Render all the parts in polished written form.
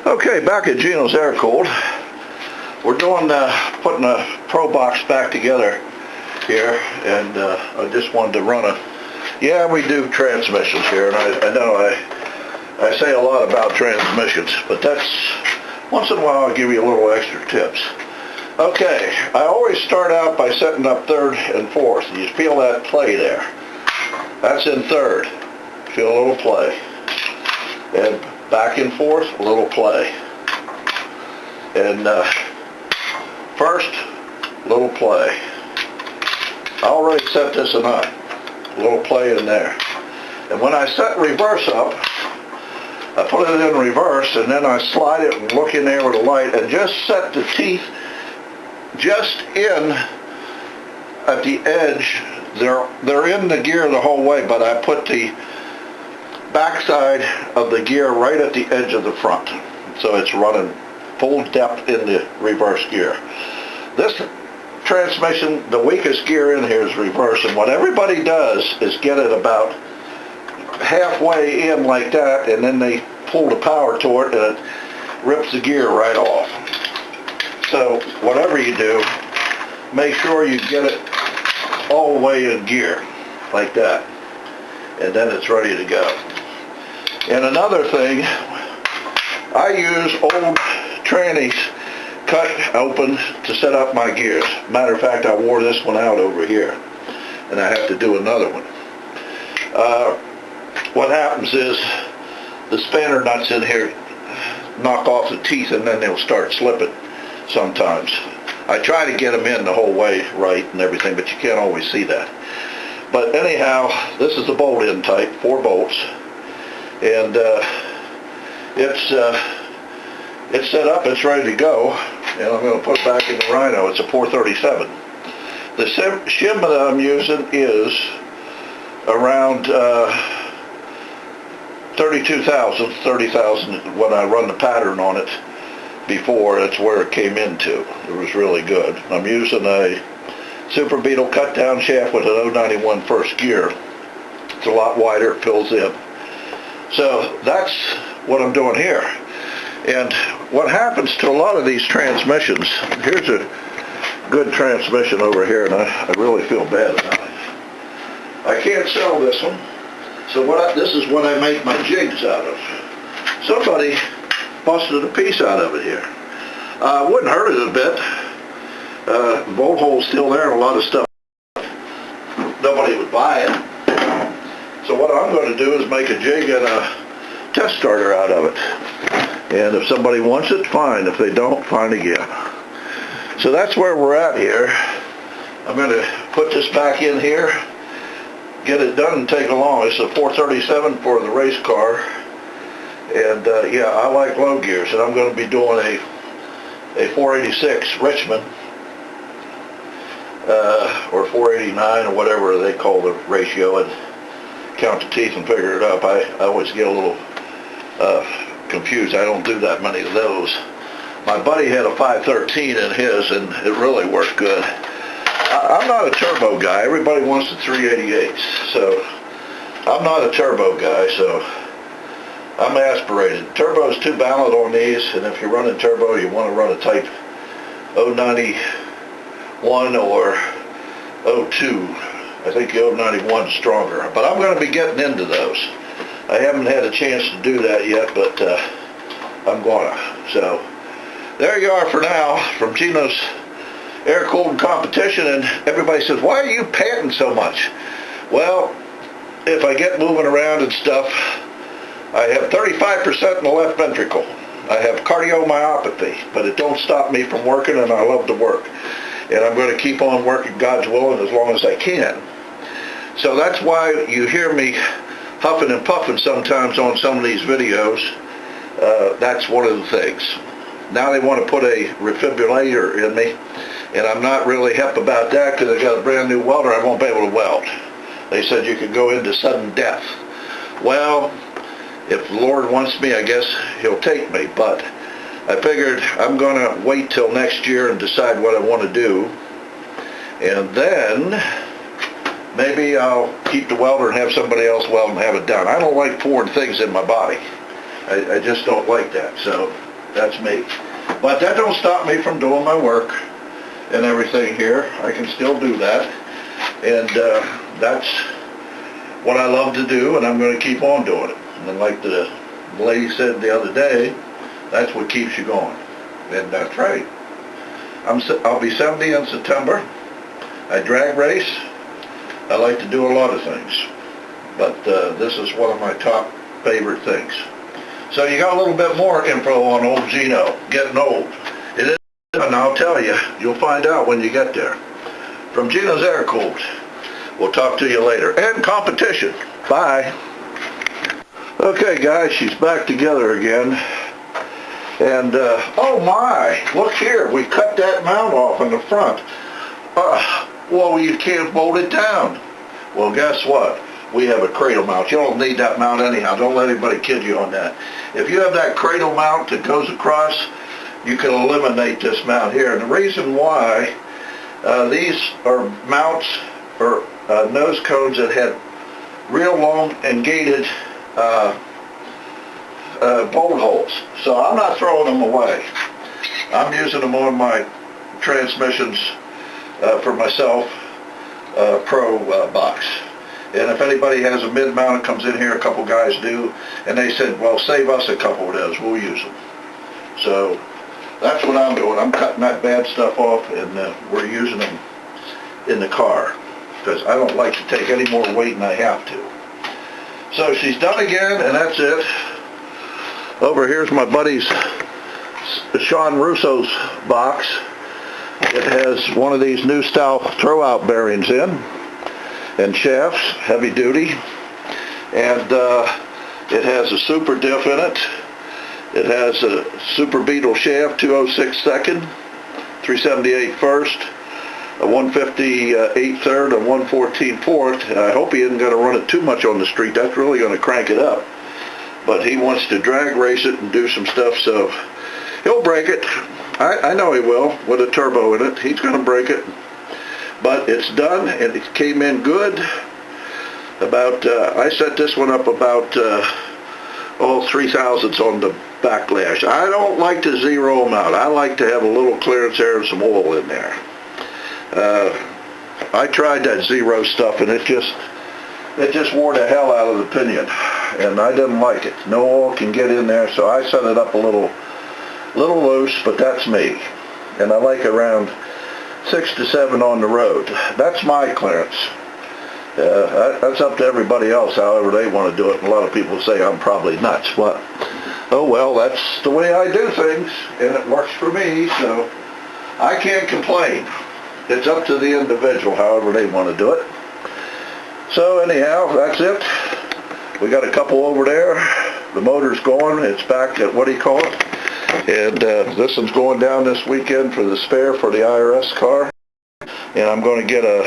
Okay, back at Geno's Air Cooled. We're doing putting a Pro Box back together here, and I just wanted to run a. Yeah, we do transmissions here, and I know I say a lot about transmissions, but that's once in a while I'll give you a little extra tips. Okay, I always start out by setting up third and fourth. You feel that play there? That's in third. Feel a little play. And back and forth, a little play. And first, little play. I already set this up. A little play in there. And when I set reverse up, I put it in reverse, and then I slide it and look in there with a light and just set the teeth just in at the edge. They're in the gear the whole way, but I put the backside of the gear right at the edge of the front, so it's running full depth in the reverse gear. This transmission, the weakest gear in here is reverse, and what everybody does is get it about halfway in like that, and then they pull the power toward it and it rips the gear right off. So whatever you do, make sure you get it all the way in gear like that, and then it's ready to go. And another thing, I use old trannies cut open to set up my gears. Matter of fact, I wore this one out over here, and I have to do another one. What happens is the spanner nuts in here knock off the teeth, and then they'll start slipping sometimes. I try to get them in the whole way right and everything, but you can't always see that. But anyhow, this is the bolt-in type, 4 bolts. And it's set up, it's ready to go, and I'm going to put it back in the Rhino. It's a 437. The shim that I'm using is around 30,000 when I run the pattern on it before. That's where it came into. It was really good. I'm using a Super Beetle cut down shaft with an 091 first gear. It's a lot wider, it fills in. So that's what I'm doing here. And what happens to a lot of these transmissions, here's a good transmission over here, and I really feel bad about it. I can't sell this one, so this is what I make my jigs out of. Somebody busted a piece out of it here. Wouldn't hurt it a bit. Bolt hole's still there and a lot of stuff. Nobody would buy it. So what I'm going to do is make a jig and a test starter out of it. And if somebody wants it, fine. If they don't, fine again. So that's where we're at here. I'm going to put this back in here, get it done and take along. It's a 437 for the race car. And yeah, I like low gears, and I'm going to be doing a 486 Richmond or 489 or whatever they call the ratio, and count the teeth and figure it up. I always get a little confused. I don't do that many of those. My buddy had a 513 in his, and it really worked good. I'm not a turbo guy. Everybody wants the 388s, so I'm not a turbo guy, so I'm aspirated. Turbo's too balanced on these, and if you're running turbo, you want to run a type 091 or 02. I think the 091 is stronger, but I'm going to be getting into those. I haven't had a chance to do that yet, but I'm gonna. So there you are for now from Geno's Air Cooled Competition. And everybody says, why are you panting so much? Well, if I get moving around and stuff, I have 35% in the left ventricle. I have cardiomyopathy, but it don't stop me from working, and I love to work. And I'm going to keep on working God's will as long as I can. So that's why you hear me huffing and puffing sometimes on some of these videos. That's one of the things. Now they want to put a refibrillator in me, and I'm not really hep about that because I got a brand new welder. I won't be able to weld. They said you could go into sudden death. Well, if the Lord wants me, I guess he'll take me, but I figured I'm going to wait till next year and decide what I want to do, and then maybe I'll keep the welder and have somebody else weld and have it done. I don't like foreign things in my body. I just don't like that. So That's me. But that don't stop me from doing my work and everything here. I can still do that. And that's what I love to do, and I'm going to keep on doing it. And like the lady said the other day, that's what keeps you going. And that's right. I'll be 70 in September. I drag race. I like to do a lot of things. But this is one of my top favorite things. So you got a little bit more info on old Geno, getting old. It is, and I'll tell you, you'll find out when you get there. From Geno's Air Cooled, we'll talk to you later. And competition. Bye. Okay guys, she's back together again. And, oh my, look here, we cut that mount off in the front. Well, you can't bolt it down. Well, guess what? We have a cradle mount. You don't need that mount anyhow. Don't let anybody kid you on that. If you have that cradle mount that goes across, you can eliminate this mount here. And the reason why, these are mounts or nose cones that had real long and gated bolt holes. So I'm not throwing them away. I'm using them on my transmissions for myself, Pro box. And if anybody has a mid-mount that comes in here, a couple guys do, and they said, well, save us a couple of those, we'll use them. So that's what I'm doing. I'm cutting that bad stuff off, and we're using them in the car because I don't like to take any more weight than I have to. So she's done again, and that's it. Over here's my buddy's Sean Russo's box. It has one of these new style throwout bearings in, and shafts, heavy duty, and it has a super diff in it. It has a Super Beetle shaft, 206 second, 378 first, a 158 third, and 114 fourth. And I hope he isn't going to run it too much on the street. That's really going to crank it up. But he wants to drag race it and do some stuff, so he'll break it. I know he will, with a turbo in it. He's going to break it. But it's done, and it came in good. I set this one up about 3 thousandths on the backlash. I don't like to zero them out. I like to have a little clearance air and some oil in there. I tried that zero stuff, and it just wore the hell out of the pinion, and I didn't like it. No oil can get in there, so I set it up a little loose, but that's me. And I like around 6 to 7 on the road. That's my clearance. That's up to everybody else, however they want to do it. And a lot of people say I'm probably nuts, but oh well, that's the way I do things, and it works for me, so I can't complain. It's up to the individual, however they want to do it. So anyhow, that's it. We got a couple over there. The motor's going. It's back at, what do you call it? And this one's going down this weekend for the spare for the IRS car. And I'm going to get a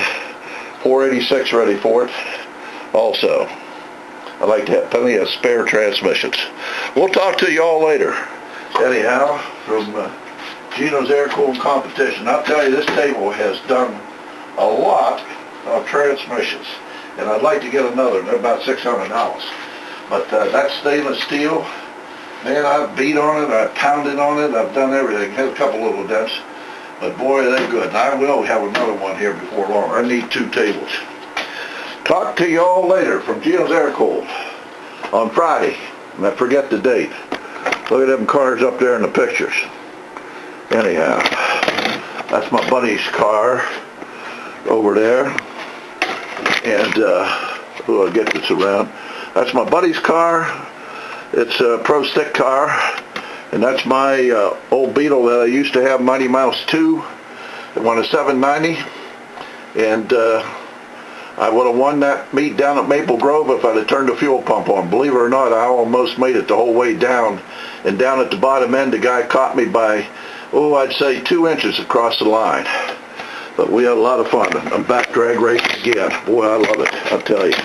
486 ready for it also. I like to have plenty of spare transmissions. We'll talk to you all later. Anyhow, from Geno's Air Cooled Competition, I'll tell you, this table has done a lot of transmissions. And I'd like to get another. They're about $600. But that's stainless steel. Man, I've beat on it, I've pounded on it, I've done everything. Had a couple little dents. But boy, they're good. And I will have another one here before long. I need 2 tables. Talk to you all later from Geno's Air Cooled on Friday. And I forget the date. Look at them cars up there in the pictures. Anyhow, that's my buddy's car over there. And I'll get this around. That's my buddy's car. It's a Pro Stick car. And that's my old Beetle that I used to have, Mighty Mouse 2. It won a 790. And I would have won that meet down at Maple Grove if I'd have turned the fuel pump on. Believe it or not, I almost made it the whole way down. And down at the bottom end, the guy caught me by, I'd say 2 inches across the line. But we had a lot of fun. I'm back drag racing again. Boy, I love it, I'll tell you.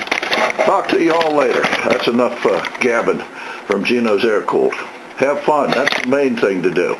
Talk to you all later. That's enough gabbing from Geno's Air Cooled. Have fun. That's the main thing to do.